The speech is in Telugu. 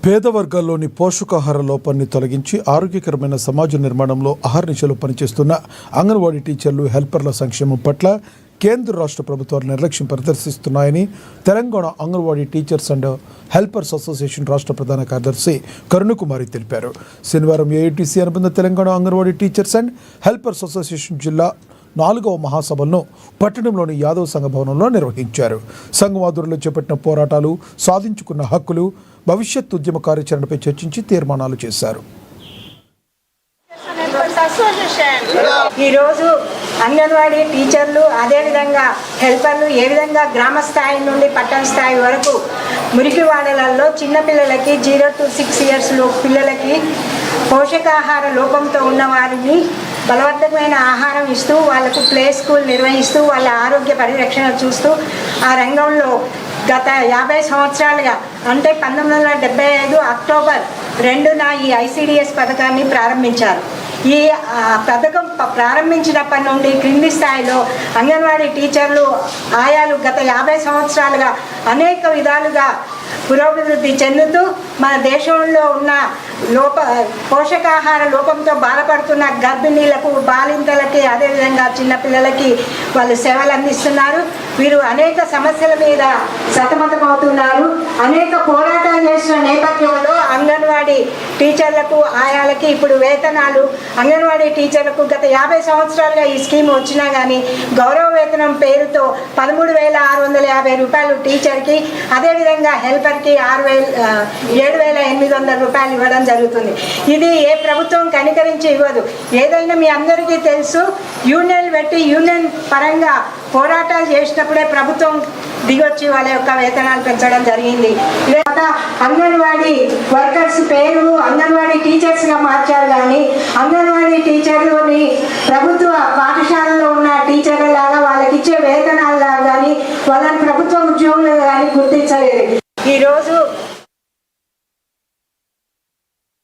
పేద వర్గాల్లోని పోషకాహార లోపాన్ని తొలగించి ఆరోగ్యకరమైన సమాజ నిర్మాణంలో అహర్నిశలు పనిచేస్తున్న అంగన్వాడీ టీచర్లు, హెల్పర్ల సంక్షేమం పట్ల కేంద్ర రాష్ట్ర ప్రభుత్వాలు నిర్లక్ష్యం ప్రదర్శిస్తున్నాయని Telangana anganwadi teachers and helpers association రాష్ట్ర ప్రధాన కార్యదర్శి కరుణకుమారి తెలిపారు. శనివారం ఏఐటీసీ అనుబంధ Telangana anganwadi teachers and helpers association జిల్లా 4వ మహాసభలను పట్టణంలోని యాదవ్ సంఘ భవనంలో నిర్వహించారు. సంఘం ఆధ్వర్యంలో చేపట్టిన పోరాటాలు, సాధించుకున్న హక్కులు, భవిష్యత్ ఉద్యమ కార్యాచరణపై చర్చించి తీర్మానాలు చేశారు. ఈరోజు అంగన్వాడీ టీచర్లు, అదేవిధంగా హెల్పర్లు ఏ విధంగా గ్రామ స్థాయి నుండి పట్టణ స్థాయి వరకు మురికివాడలలో చిన్నపిల్లలకి 0 to 6 years పిల్లలకి పోషకాహార లోపంతో ఉన్న వారిని బలవంతమైన ఆహారం ఇస్తూ, వాళ్ళకు ప్లే స్కూల్ నిర్వహిస్తూ, వాళ్ళ ఆరోగ్య పరిరక్షణ చూస్తూ ఆ రంగంలో గత 50 సంవత్సరాలుగా, అంటే 1975 అక్టోబర్ 2న ఈ ICDS పథకాన్ని ప్రారంభించారు. ఈ పథకం ప్రారంభించినప్పటి నుండి క్రింది స్థాయిలో అంగన్వాడీ టీచర్లు, ఆయాలు గత 50 సంవత్సరాలుగా అనేక విధాలుగా పురోభివృద్ధి చెందుతూ మన దేశంలో ఉన్న పోషకాహార లోపంతో బాధపడుతున్న గర్భిణీలకు, బాలింతలకి, అదేవిధంగా చిన్నపిల్లలకి వాళ్ళు సేవలు అందిస్తున్నారు. వీరు అనేక సమస్యల మీద సతమతమవుతున్నారు. అనేక పోరాటాలు చేసిన నేపథ్యంలో అంగన్వాడీ టీచర్లకు, ఆయాలకి ఇప్పుడు వేతనాలు, అంగన్వాడీ టీచర్లకు గత 50 సంవత్సరాలుగా ఈ స్కీమ్ వచ్చినా కానీ గౌరవ వేతనం పేరుతో 13,650 రూపాయలు టీచర్కి, అదేవిధంగా హెల్పర్కి 7,800 రూపాయలు ఇవ్వడం జరుగుతుంది. ఇది ఏ ప్రభుత్వం కనికరించి ఇవ్వదు. ఏదైనా మీ అందరికీ తెలుసు, యూనియన్ పెట్టి యూనియన్ పరంగా పోరాటాలు చేసినప్పుడే ప్రభుత్వం దిగొచ్చి వాళ్ళ యొక్క వేతనాలు పెంచడం జరిగింది. లేదా అంగన్వాడీ వర్కర్స్ పేరు అంగన్వాడీ టీచర్స్గా మార్చారు, కానీ అంగన్వాడీ టీచర్లని ప్రభుత్వ పాఠశాలలో ఉన్న టీచర్ల లాగా వాళ్ళకి ఇచ్చే వేతనాలు లాగా కానీ వాళ్ళని ప్రభుత్వ ఉద్యోగులు కానీ గుర్తించలేదు.